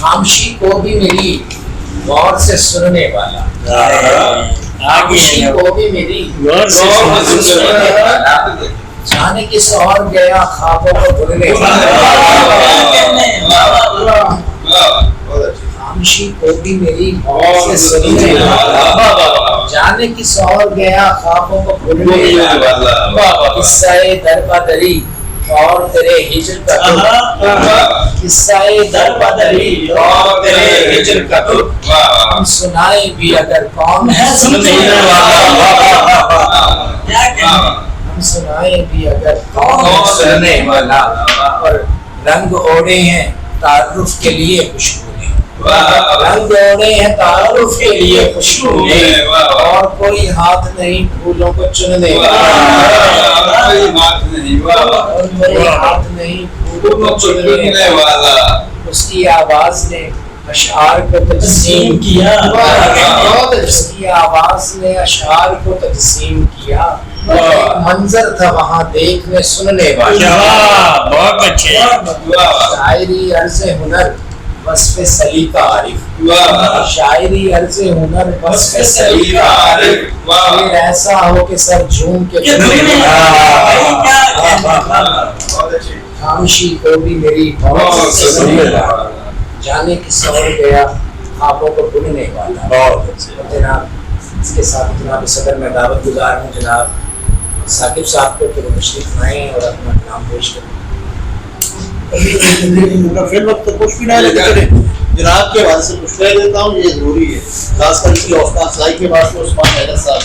खामोशी को भी मेरी गौर से सुनने वाला, खामोशी को भी मेरी गौर से सुनने वाला, जाने किस और गया ख्वाबों को भूलने वाला, खामोशी को भी मेरी गौर से सुनने वाला, जाने किस और गया ख्वाबों को भूलने वाला, किस्सा-ए दरबदरी और तेरे हिजर का दुख, किस्सा-ए दरबदरी और तेरे हिजर का दुख, हम सुनाए भी अगर कौन है सुनने वाला, हम सुनाए भी अगर कौन है सुनने वाला, और रंग ओढ़े हैं तारुफ के लिए खुशबू ने, रंग ओढ़े हैं तारुफ के लिए खुशबू ने, और कोई हाथ नहीं फूलों को चुनने वाला, कोई हाथ नहीं फूलों को चुनने वाला, उसकी आवाज ने अशआर को तकसीम किया, उसकी आवाज ने अशआर को तकसीम किया, मंजर था वहाँ देखने सुनने वाला, बहुत अच्छे, शायरी अर्ज़े हुनर वस्फ़े सलीका आरिफ, शायरी अर्ज़े हुनर वस्फ़े सलीका आरिफ, फिर ऐसा हो कि सर झूम के खामोशी को भी मेरी बहुत से सुनने वाला, जाने किस और गया ख्वाबों को भूलने वाला। जनाब इसके साथ जनाब सदर में दावत गुजार हूँ जनाब साकिब साहब को कि वो तशरीफ लाएं और अपना कलाम पेश करें। फिर वक्त तो कुछ भी ना लेकिन जनाब के हवाले से कुछ कह देता हूँ, ये जरूरी है, खासकर इसकी हौसला अफजाई के बाद में उस्मान हैदर साहब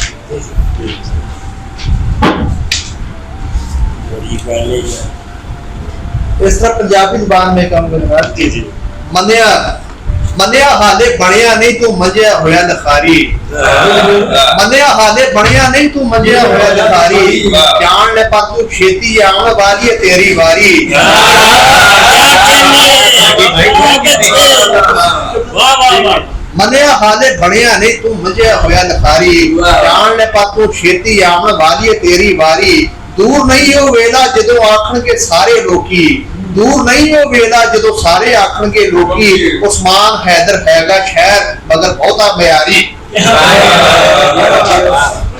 इस तरह पंजाबी ज़बान में कम करना मनिया हाले बढ़िया नहीं तू मजिया होया लखारी, मनिया हाले बढ़िया नहीं तू मजिया होया लखारी, जान ले पा तू खेती आने वाली है तेरी बारी, मनिया हाले बढ़िया नहीं तू मजिया होया लखारी, जान ले पा तू खेती आने वाली है तेरी बारी, दूर नहीं हो वेला जदों आखण के सारे लोकी, दूर नहीं हो वेला जदों सारे आखण के लोकी, उस्मान हैदर हैगा शहर मगर बहुता बयारी।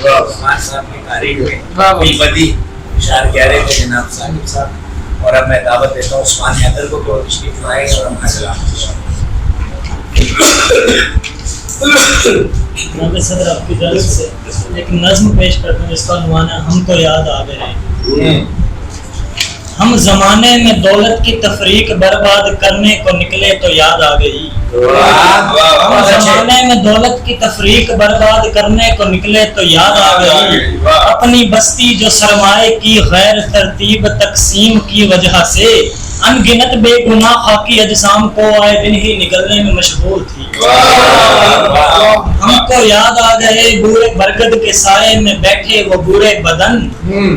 उस्मान साहब की तारीफ में बदी इशार कह रहे थे जनाब साकिब साहब, और अब मैं दावत देता हूँ उस्मान हैदर को कि वो तशरीफ लाएं और हम सलाम। सदर आपकी इजाज़त से एक नज़्म पेश करते हैं, इसका उन्वान है हम तो याद आ गए। हम ज़माने में दौलत की तफरीक बर्बाद करने को निकले तो याद आ गई, हम ज़माने में दौलत की तफरीक बर्बाद करने को निकले तो याद आ गई, अपनी बस्ती जो सरमाए की गैर तरतीब तकसीम की वजह से अनगिनत बेगुनाह खाकी अजसाम को आए दिन ही निकलने में मशगूल थी। हमको याद आ गए बूढ़े बरगद के साए में बैठे वो बूढ़े बदन,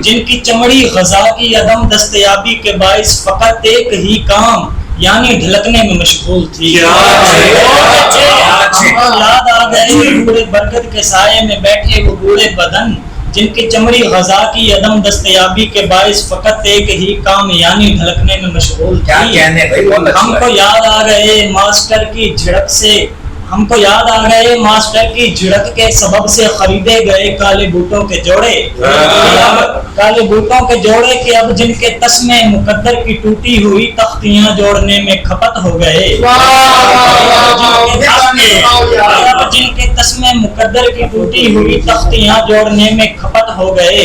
जिनकी चमड़ी गजा की अदम दस्तयाबी के बाइस फकत एक ही काम यानी ढलकने में मशगूल थी। हमको याद आ गए बूढ़े बरगद के साए में बैठे वो बूढ़े बदन, जिनकी चमड़ी गजा की अदम दस्तयाबी के बाइस फकत एक ही काम यानी ढलकने में मशगूल थी। हमको याद आ गए मास्टर की झड़क से, हमको याद आ गए मास्टर की झिड़क के सबब से खरीदे गए काले बूटों के जोड़े, काले बूटों के जोड़े के अब जिनके तस्मे मुकद्दर की टूटी हुई तख्तियां जोड़ने में खपत हो गए, अब जिनके तस्मे मुकद्दर की टूटी हुई तख्तियां जोड़ने में खपत हो गए,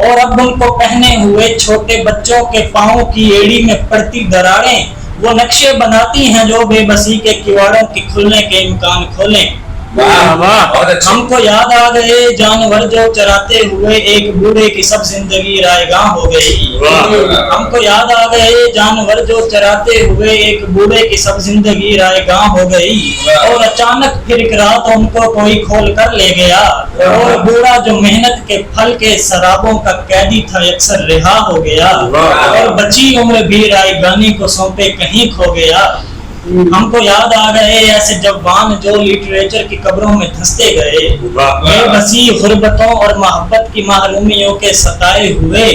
और अब उनको पहने हुए छोटे बच्चों के पाँव की एड़ी में पड़ती दरारें वो नक्शे बनाती हैं जो बेबसी के किवाड़ों के खुलने के इम्कान खोलें। हमको याद आ गए जानवर जो चराते हुए एक बूढ़े की सब जिंदगी रायगां हो गई, हमको याद आ गए जानवर जो चराते हुए एक बूढ़े की सब जिंदगी रायगां हो गई, और अचानक फिर एक रात उनको कोई खोल कर ले गया, और बूढ़ा जो मेहनत के फल के शराबों का कैदी था अक्सर रिहा हो गया, और बची उम्र भी रायगानी को सौंपे कहीं खो गया। हमको याद आ गए ऐसे जवान जो लिटरेचर की कब्रों में धंसते गए, बेबसी गुर्बतों और मोहब्बत की महरूमियों के सताए हुए,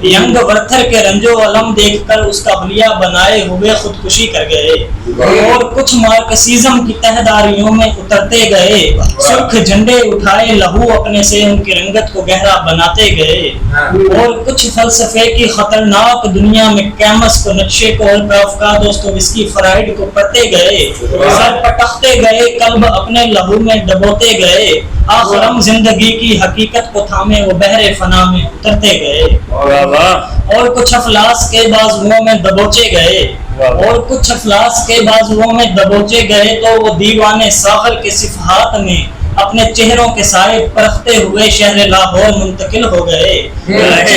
यंग वर्थर के रंजो अलम देखकर उसका बलिया बनाए हुए खुदकुशी कर गए और कुछ मार्क्सिज्म की तहदारियों में उतरते गए, सुर्ख झंडे उठाए लहू अपने से उनकी रंगत को गहरा बनाते गए और कुछ फलसफे की खतरनाक दुनिया में कैमस को, नक्शे को और काफका दोस्तोयेव्स्की फ्राइड को पढ़ते गए, सर पटकते गए, कल्ब अपने लहू में डबोते गए, आखिरम जिंदगी की हकीकत को थामे वो बहरे फना में उतरते गए और कुछ अफलास के बाजुओं में दबोचे गए और कुछ अफलास के बाजुओं में दबोचे गए तो वो दीवाने सागर के सिफहात में अपने चेहरों के साए परखते हुए शहर लाहौर मुंतकिल हो गए,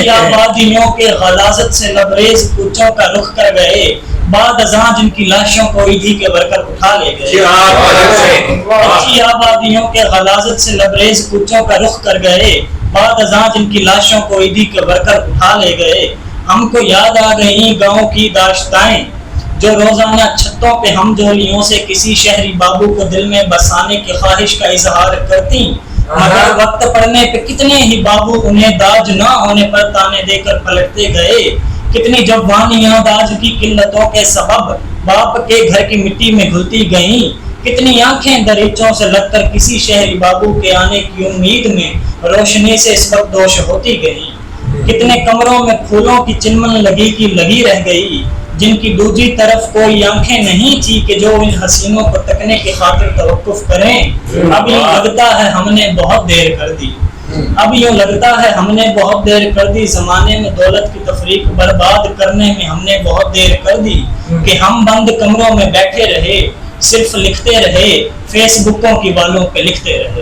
आबादियों के गलाजत से लबरेज कूचों का रुख कर गए, बाद अज़ां जिनकी लाशों को ईदी के वर्कर उठा ले गए, आबादियों के गलाजत से लबरेज कूचों का रुख कर गए, बाद अज़ां जिनकी लाशों को ईदी के वर्कर उठा ले गए। हमको याद आ गई गाँव की दाश्ताएं जो रोजाना छतों पे हम जोलियों से किसी शहरी बाबू को दिल में बसाने की ख्वाहिश का इजहार करती, मगर वक्त पड़ने पे कितने ही बाबू उन्हें दाज ना होने पर ताने देकर पलटते गए, कितनी जवानियां दाज की किल्लतों के सबब बाप के घर की मिट्टी में घुलती गईं, कितनी आंखें दरीचों से लगकर किसी शहरी बाबू के आने की उम्मीद में रोशनी से इस वक्त दोष होती गईं, कितने कमरों में फूलों की चिलमन लगी की लगी रह गई, जिनकी दूसरी तरफ कोई आंखें नहीं थी कि जो इन हसीनों को तकने की खातिर तवक्कुफ करें। अब यूं लगता है हमने बहुत देर कर दी, अब यूं लगता है हमने बहुत देर कर दी, जमाने में दौलत की तफरीक बर्बाद करने में हमने बहुत देर कर दी कि हम बंद कमरों में बैठे रहे, सिर्फ लिखते रहे, फेसबुकों की वालों पे लिखते रहे।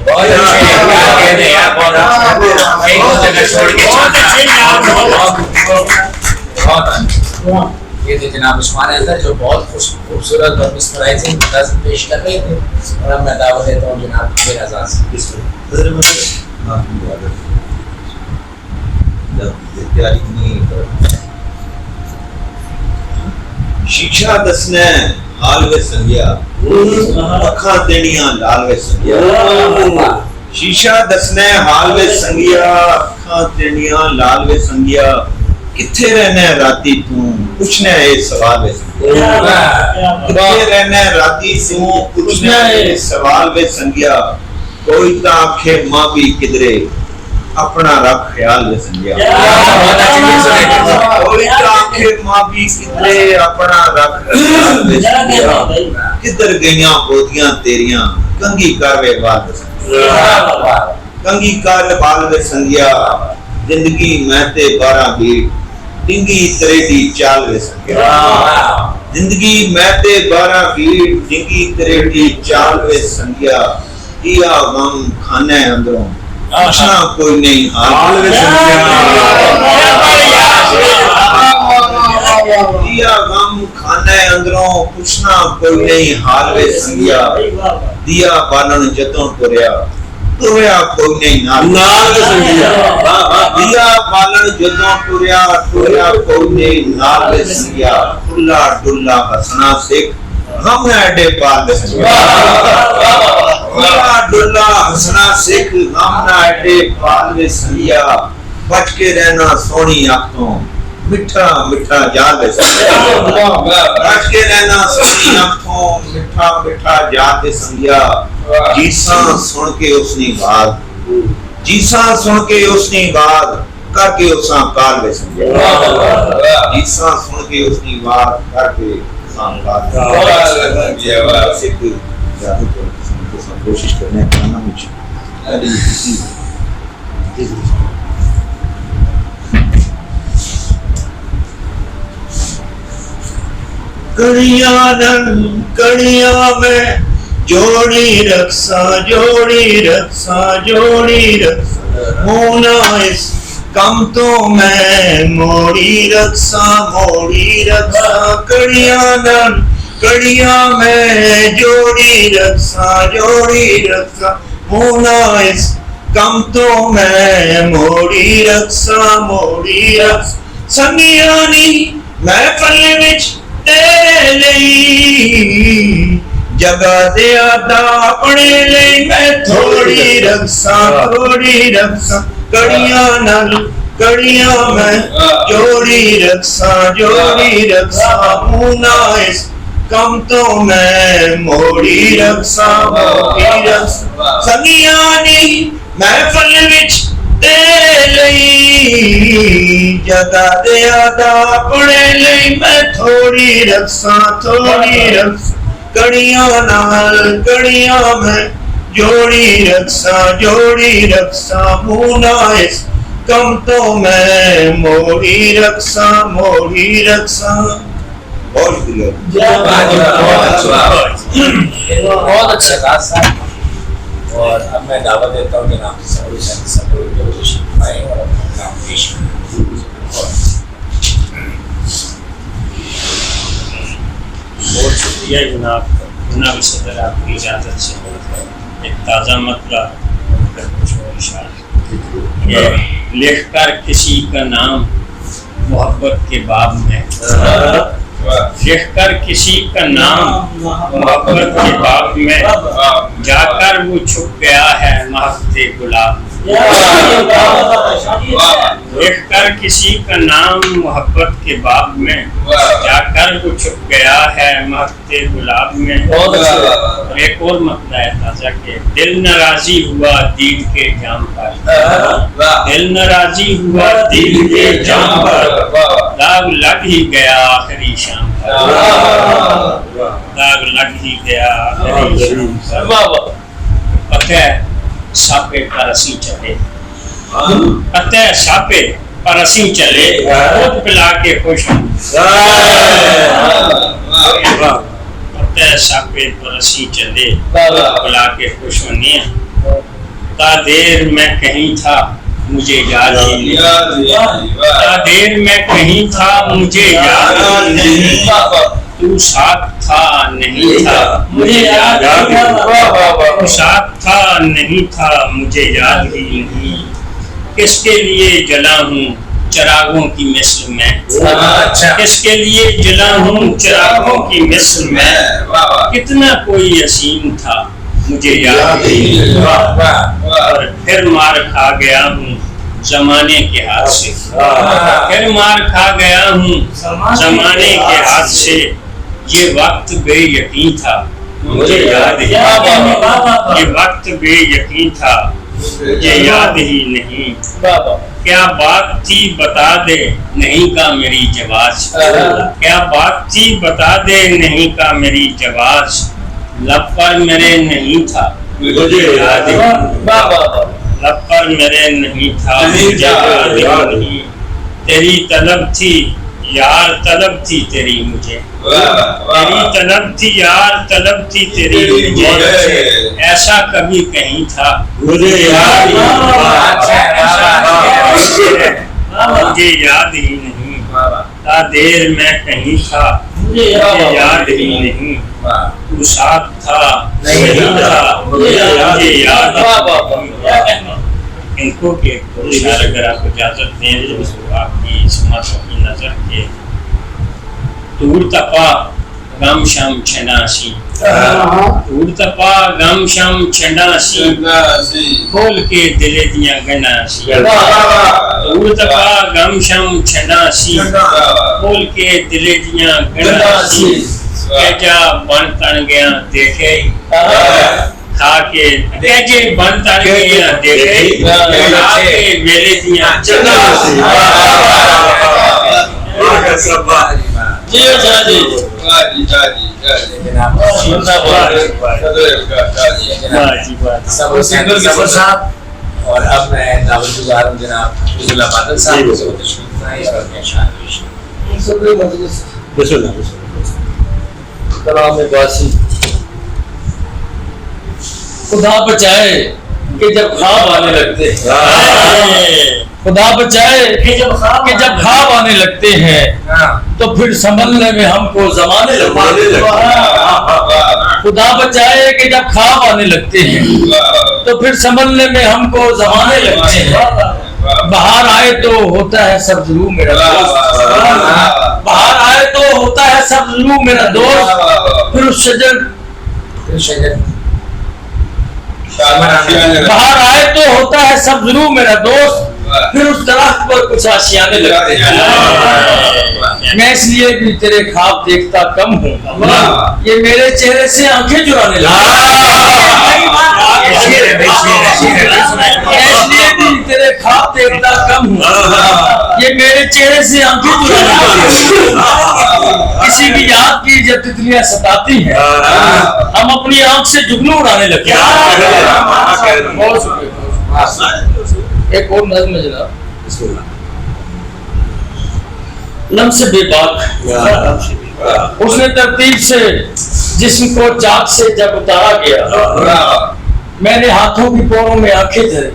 ये थे जनाब उस्मान अख्तर जो बहुत खूबसूरत और मिसमराइजिंग नज़्म पेश कर रहे थे और अब मैं दावत देता हूँ जनाब आमिर आज़ाद शिक्षा दसने हाल वे संज्ञा अखा देनिया लाल वे संज्ञा, शीशा दसने हाल वे संज्ञा अखा देनिया लाल वे संज्ञा, किथे रहने राती तू पूछने ये सवाल वे संज्ञा, किथे रहने राती तू पूछने ये सवाल वे संज्ञा, कोई ता आखे मां भी किधरे अपना रख ख्याल वे संज्ञा, कोई ता आखे मां भी किधरे अपना रख ख्याल वे संज्ञा, किधर गईयां बोदियां तेरियां कंगी कर वे बाल वे संज्ञा, कंगी कर बाल वे संज्ञा, जिंदगी मैं ते 12 बीट डिंगी तरेडी चाल वे संज्ञा, जिंदगी मैं ते 12 बीट डिंगी तरेडी चाल वे संज्ञा, दिया गम खाने अंदरों पूछना कोई नहीं हाल वे संज्ञा, दिया गम खाने अंदरों पूछना कोई नहीं हाल वे संज्ञा, दिया बालन जतों टुरया टुरया कोई नहीं नाल वे संज्ञा, दिया बालन जतों टुरया टुरया कोई नहीं नाल वे संज्ञा, खुला डुल्ला हसना सिख हम अड्डे पाल वे संज्ञा, खुला डुल्ला हसना सिख हम अड्डे पाल वे संज्ञा, बच के रहना सोनी आंखों मिठा मिठा जाल वे संज्ञा, बच के रहना सोनी आंखों मिठा मिठा जाल वे संज्ञा, जीसा सुन के उसने बात, जीसा सुन के उसने बात करके उसा काल वे संज्ञा, जीसा सुन के उसने बात करके उसा काल कोशिश करने का मुझे कड़िया में जोड़ी रक्षा होना इस कम तो मैं मोड़ी रक्षा कड़िया में जोड़ी रक्षा होना इस कम तो मैं मोड़ी रक्षा संगियानी मैं पल्ले विच तेरे ਲਈ जगह दे आदा अपने ਲਈ मैं थोड़ी रक्षा कड़ियां नाल کڑیاں میں جوڑی رکھساں منائس کم تو میں موڑی رکھساں سنگیاں نی محفل وچ تیرے لئی جگہ دے آدھا اپنے لئی میں تھوڑی رکھساں کڑیاں نال کڑیاں میں جوڑی رکھساں منائس کم تو میں موڑی رکھساں بہت شکریہ بہت اچھا کہا صاحب. اور اب میں دعوت دیتا ہوں جناب سب اور اپنا نام پیش کریں. بہت شکریہ جناب صدر، آپ کی اجازت سے ایک تازہ مطلب لکھ کر کسی کا نام محبت کے باب میں، لکھ کر کسی کا نام محبت کے باب میں، جا کر وہ چھپ گیا ہے مہکتے گلاب. لکھ کر کسی کا نام محبت کے باب میں، جا کر وہ چھپ گیا ہے مہکتے گلاب میں. اور ایک اور مطلب ہے تازہ کہ دل ناراضی ہوا دید کے جام پر، دل ناراضی ہوا دید کے جام پر، داغ لگ ہی گیا آخری شام پر، داغ لگ ہی گیا آخری شام پر. پتہ ساپے پر اسی چلے، پتہ ساپے پر اسی چلے، خود پلا کے خوش ہوں. پتہ ساپے پر اسی چلے، پلا کے خوش ہونے. تا دیر میں کہیں تھا مجھے یاد ہی نہیں، تا دیر میں کہیں تھا مجھے یاد ہی نہیں، تو ساتھ تھا نہیں تھا مجھے یاد ہی نہیں، تو ساتھ تھا نہیں تھا مجھے یاد ہی نہیں. کس کے لیے جلا ہوں چراغوں کی مثل میں، کس کے لیے جلا ہوں چراغوں کی مثل میں، کتنا کوئی یسیم تھا مجھے یاد ہی نہیں. اور پھر مار کھا گیا ہوں زمانے کے ہاتھ سے، پھر مار کھا گیا ہوں زمانے کے ہاتھ سے. یہ وقت بے یقین تھا مجھے یاد ہی نہیں، یہ وقت بے یقین تھا مجھے یاد ہی نہیں. کیا بات تھی بتا دے نہیں کا میری جواز، کیا بات تھی بتا دے نہیں کا میری جواز. لب پر میرے نہیں تھا مجھے یاد ہی نہیں، لب پر میرے نہیں تھا مجھے یاد ہی نہیں. تیری طلب تھی یار طلب تھی تیری مجھے، تیری طلب تھی یار طلب تھی تیری مجھے. ایسا کبھی کہیں تھا مجھے یاد ہی نہیں، مجھے یاد ہی نہیں. تا دیر میں کہیں تھا مجھے یاد ہی نہیں، تو ساتھ تھا نہیں تھا مجھے یاد ہی نہیں. ان کو کہ اشارہ اگر آپ اجازت دیں تو آپ کی سماعتوں کی نظر کے دور تپا غم شم چھناسی، دور تپا غم شم چھناسی، کھول کے دلے دیاں گناسی. دور تپا غم شم چھناسی، کھول کے دلے دیاں گناسی. کہجا بن تن گیا دیکھے کھا کے، کہجے بن تن گیا دیکھے کھا کے میرے دیاں چناسی. جی جی صاحب. اور اب میں دعوت گزار ہوں جناب عبد اللہ بادل صاحب کو تشریف لائیں اور اپنے شان پیش کریں. خدا بچائے کہ جب خواب آنے لگتے ہیں، خدا بچائے کہ جب خواب آنے لگتے ہیں تو پھر سنبھلنے میں ہم کو زمانے لگتے ہیں. خدا بچائے کہ جب خواب آنے لگتے ہیں تو پھر سنبھلنے میں ہم کو زمانے لگتے ہیں. بہار آئے تو ہوتا ہے سبز رو میرا دوست، بہار آئے تو ہوتا ہے سبز رو میرا دوست. پھر اس شجر بہار آئے تو ہوتا ہے سبز رو میرا دوست، फिर उस दरख्त पर कुछ आशियाने लगते हैं। मैं इसलिए भी तेरे ख्वाब देखता कम हूँ, ये मेरे चेहरे से आंखें चुराने लगे। इसलिए भी तेरे ख्वाब देखता कम हूँ, ये मेरे चेहरे से आंखें चुराने लगे। किसी की याद की जब तितलियां सताती हैं, हम अपनी आंख से जुगनू उड़ाने लगते हैं। एक और नज़्म है जनाब, लम्स बेबाक। उसने तरतीब से जिस्म को चाक से जब उतारा गया, मैंने हाथों की पोरों में आंखें धरी,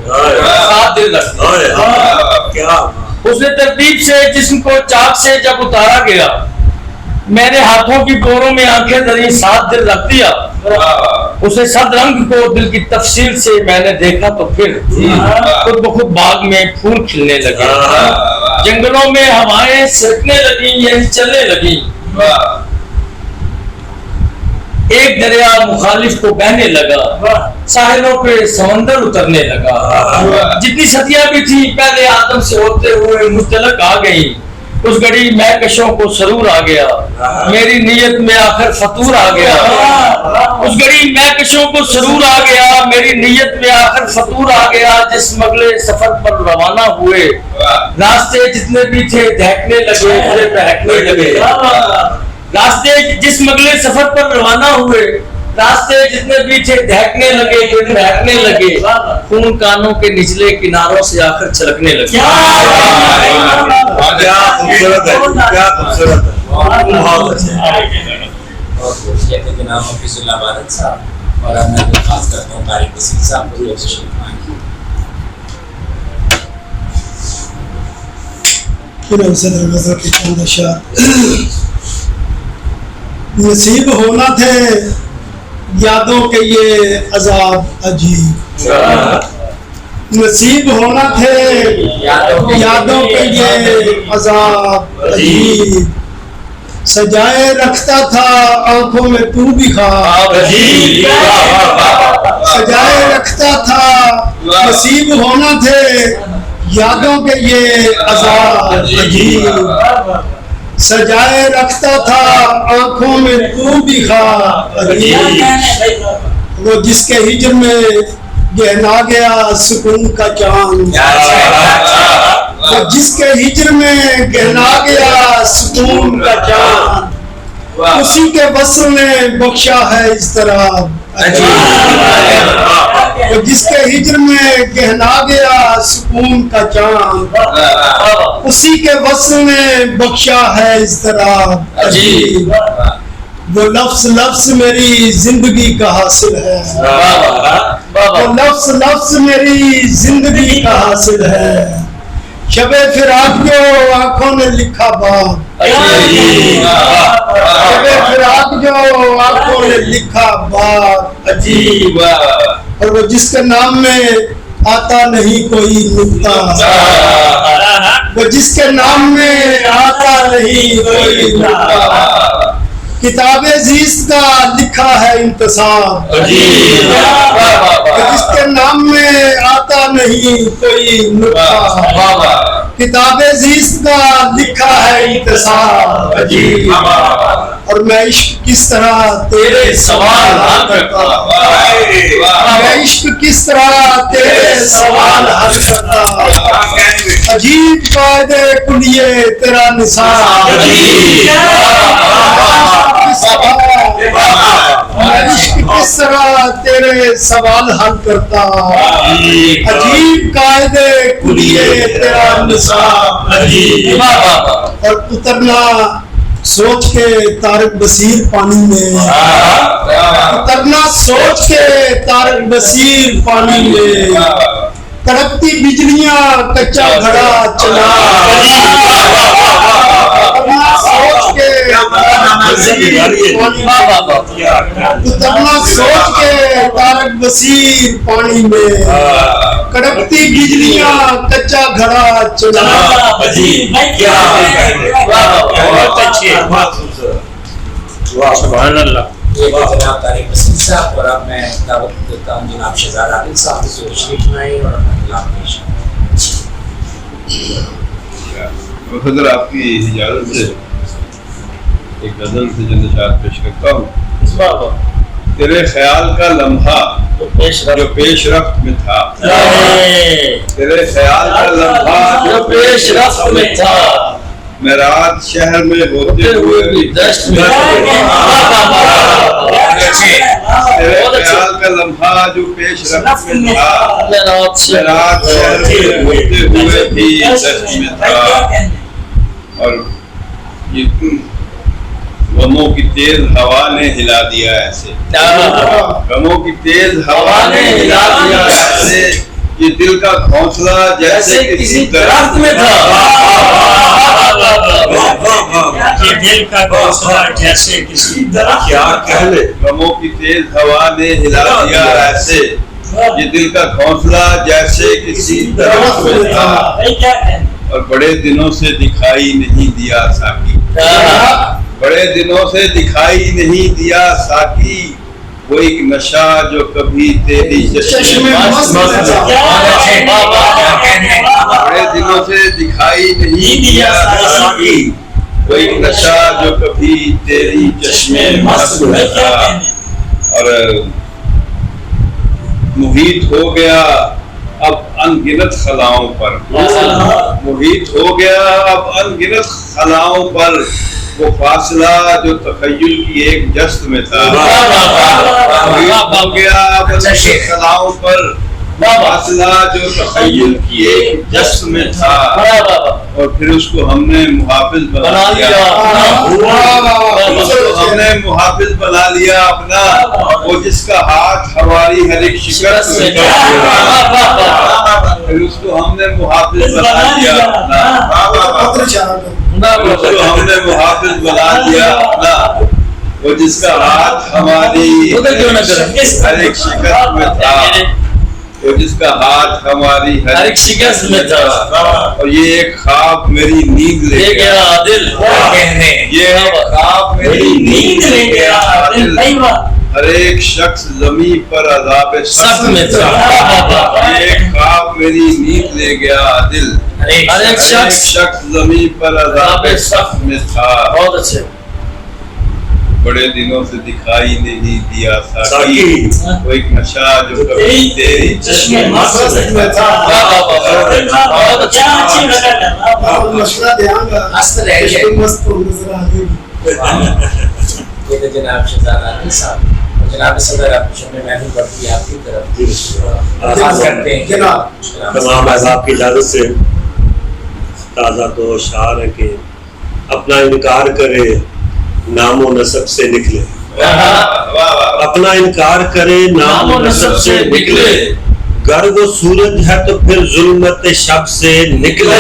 7 दिन लगते। उसने तरतीब से जिस्म को चाक से जब उतारा गया, मैंने हाथों की पोरों में आंखें धरी, 7 दिन रख दिया। उसे सद रंग को दिल की तफसील से मैंने देखा तो फिर खुद ब खुद बाग में फूल खिलने लगे, जंगलों में हवाएं सहकने लगी, यही चलने लगी। एक दरिया मुखालिफ को बहने लगा, साहिलों पे समंदर उतरने लगा। जितनी सदियां भी थी पहले आदम से होते हुए मुतलक आ गई। उस घड़ी महकशों को सरूर आ गया, मेरी नीयत में आखिर फतूर आ गया। उस घड़ी महकशों को सरूर आ गया, मेरी नीयत में आखिर फतूर आ गया। जिस मगले सफर पर रवाना हुए, रास्ते जितने भी थे दहकने लगे, फिर बहकने लगे। रास्ते जिस मगले सफर पर रवाना हुए, रास्ते जितने भी थे दहकने लगे, फिर बहकने लगे। खून कानों के निचले किनारों से आकर छलकने लगे। क्या खूबसूरत है, क्या खूबसूरत है, बहुत अच्छा। और कहते हैं जनाब हफीजुल्लाह भारत साहब, और अब मैं दरख्वास्त करता हूँ तारिक वसीम साहब को ये तशरीफ लाएंगे। नसीब होना थे यादों के ये अजाब अजीब, नसीब होना थे यादों के ये अजाब अजीब। सजाए रखता था आंखों में तू भी ख्वाब, सजाए रखता था। नसीब होना थे यादों के ये अजाब अजीब, सजाए रखता था आंखों में तू भी ख्वाब अजीब। वो जिसके हिजर में गहना गया सुकून का चांद, वो जिसके हिजर में गहना गया सुकून का चांद, उसी के वस्ल ने बख्शा है इस तरह। वो जिसके हिजर में गहना गया सुकून का चांद, उसी के वस्ल ने बख्शा है इस तरह अजीब। वो लफ्ज लफ्ज मेरी जिंदगी का हासिल है, वो लफ्ज लफ्ज मेरी जिंदगी का हासिल है। शबे फिराक जो आंखों ने लिखा बाब, शबे फिराक जो आंखों ने लिखा बाब अजीब। और वो जिसके नाम में आता नहीं कोई नुक्ता, वो जिसके नाम में आता नहीं कोई नुक्ता। किताबे जीस्त का लिखा है इंतसाब, जिसके नाम में आता नहीं कोई नुक्ता। किताबे जीस्त का लिखा है इंतसाब। और मैं इश्क किस तरह तेरे सवाल हल करता, मैं इश्क किस तरह तेरे सवाल हल करता। अजीब कायदे कुलिये तेरा निसाब, किस तरह तेरे सवाल हल करता। अजीब कायदे कुलिये तेरा निसाब अजीब। और उतरना सोच के तारक बसीर पानी में, उतरना सोच के तारक बसीर पानी में। तड़पती बिजलियां कच्चा घड़ा चला, सोच के उतरना सोच के तारक बसीर पानी में। कड़कती बिजलियां कच्चा घड़ा चला। ये जनाब तारिक वसीम साहब, और अब मैं दावत देता हूँ जनाब शहजाद आदिल साहब से तशरीफ लाएं और अपना कलाम पेश करें। حضر آپ کی اجازت سے ایک غزل سے چند اشعار پیش کرتا ہوں. تیرے خیال کا لمحہ جو پیش رفت میں تھا, تیرے خیال کا لمحہ جو پیش رفت میں تھا, میں رات شہر میں ہوتے ہوئے بھی دشت میں تھا. تیرے خیال کا لمحہ جو پیش رفت میں تھا, میں رات شہر میں ہوتے ہوئے بھی دشت میں تھا. اور یہ غموں کی تیز ہوا نے ہلا دیا ایسے, غموں کی تیز ہوا نے ہلا دیا ایسے, یہ دل کا گھونسلہ جیسے کسی درخت میں تھا. یہ دل کا گھونسلہ جیسے کسی درخت, کیا کہنے, غموں کی تیز ہوا نے ہلا دیا ایسے, یہ دل کا گھونسلہ جیسے کسی درخت میں تھا. اور بڑے دنوں سے دکھائی نہیں دیا ساقی, بڑے دنوں سے دکھائی نہیں دیا ساقی, وہ ایک نشہ جو کبھی تیری چشم مست تھا. بڑے دنوں سے دکھائی نہیں دیا ساقی, وہ ایک نشہ جو کبھی تیری چشم مست تھا. اور محیط ہو گیا اب ان گنت خلاؤں پر, محیط ہو گیا اب ان گنت خلاؤں پر, وہ فاصلہ جو تخیل کی ایک جست میں تھا. محیط ہو گیا اب ان گنت خلاؤں پر, فاصلہ جو تخیل کی ایک جست میں تھا. اور پھر اس کو ہم نے محافظ بنا لیا, اس کو ہم نے محافظ بنا لیا اپنا, وہ جس کا ہاتھ ہماری ہر ایک شکست میں تھا. پھر اس کو ہم نے محافظ بنا لیا اپنا, اس کو ہم نے محافظ بنا لیا اپنا, وہ جس کا ہاتھ ہماری ہر ایک شکست میں تھا. وہ جس کا ہاتھ ہماری ہر ایک شکست میں تھا. اور یہ ایک خواب میری نیند لے گیا دل, یہ ایک خواب میری نیند لے گیا دل, ہر ایک شخص زمین پر عذاب سخت میں تھا. یہ ایک خواب میری نیند لے گیا دل, ہر ایک شخص زمین پر عذاب سخت میں تھا. بہت اچھے. بڑے دنوں سے دکھائی نہیں دیا ساقی, وہ ایک نشہ جو کبھی تیری چشم مست میں تھا. جناب شہزاد عادل صاحب, جناب صدر محبوب بڑھتی آپ کی طرف کرتے ہیں. تمام احباب کی اجازت سے تازہ دو اشعار ہے کہ اپنا انکار کرے نام و نسب سے نکلے, اپنا انکار کرے نام و نسب سے نکلے, گر وہ سورج ہے تو پھر ظلمت شب سے نکلے.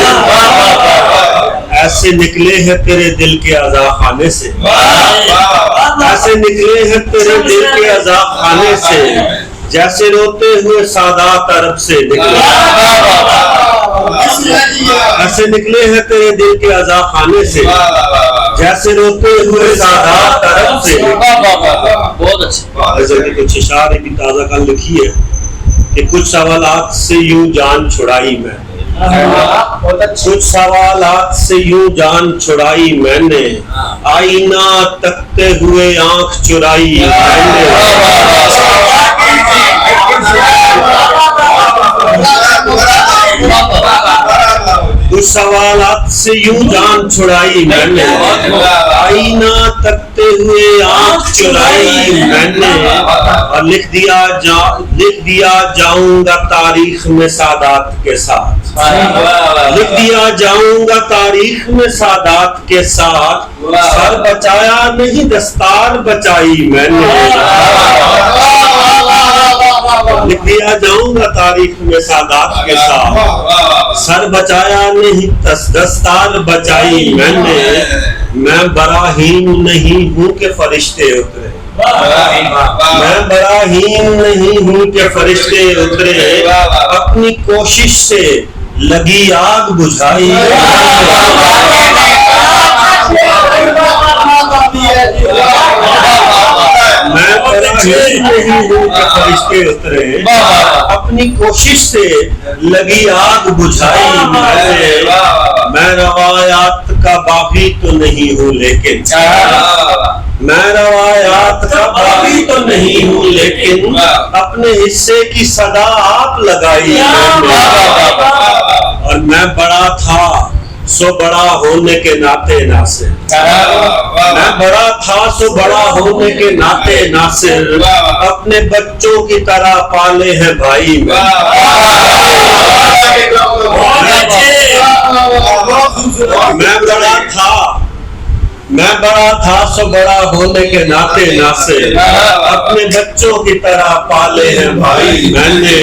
ایسے نکلے ہیں تیرے دل کے عزا خانے سے, ایسے نکلے ہیں تیرے دل کے عزا خانے سے, جیسے روتے ہوئے سادات عرب سے نکلے. ایسے نکلے ہیں تیرے دل کے عزا خانے سے, جیسے روتے ہوئے سادات عرب سے. بہت اچھے. جیسے کہ کچھ اشعار کی تازہ کل لکھی ہے کہ کچھ سوالات سے یوں جان چھڑائی میں نے, کچھ سوالات سے یوں جان چھڑائی میں نے, آئینہ تکتے ہوئے آنکھ چرائی میں نے. کچھ سوالات سے یوں جان چھڑائی میں نے, آئینہ تکتے ہوئے آنکھ چرائی میں نے, اور لکھ دیا جاؤں گا تاریخ میں سادات کے ساتھ, لکھ دیا جاؤں گا تاریخ میں سادات کے ساتھ, سر بچایا نہیں دستار بچائی میں نے. لکھ دیا جاؤں گا تاریخ میں سادات کے ساتھ, سر بچایا نہیں دستار بچائی میں نے. میں براہیم نہیں ہوں کہ فرشتے اترے, میں براہیم نہیں ہوں کہ فرشتے اترے, اپنی کوشش سے لگی آگ بجھائی. میں براہیم نہیں ہوں کہ فرشتے اترے, अपनी कोशिश से लगी आग बुझाई मैंने। मैं रवायात का बागी तो नहीं हूँ लेकिन मैं रवायात का बागी तो नहीं हूँ लेकिन अपने हिस्से की सदा आप लगाई मैंने। और मैं बड़ा था सो बड़ा होने के नाते नासिर, मैं बड़ा था सो बड़ा होने के नाते नासिर, अपने बच्चों की तरह पाले हैं भाई मैं बड़ा था सो बड़ा होने के नाते नासिर, अपने बच्चों की तरह पाले हैं भाई मैंने।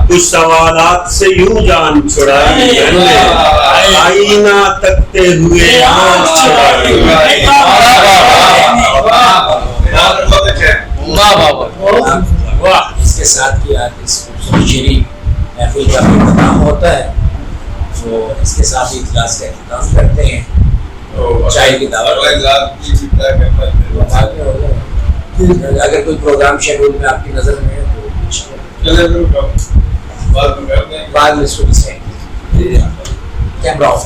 कुछ सवालात से यूं जान छुड़ाई मैंने, आईना तकते हुए आँख छुड़ाई। इसके साथ की आज इस खूबसूरत महफिल का इख्तिताम होता है, तो इसके साथ ही इजलास का इख्तिताम करते हैं। चाय की दावत अगर कोई प्रोग्राम शेड्यूल में आपकी नजर में है तो बाद में इसको कैमरा ऑफ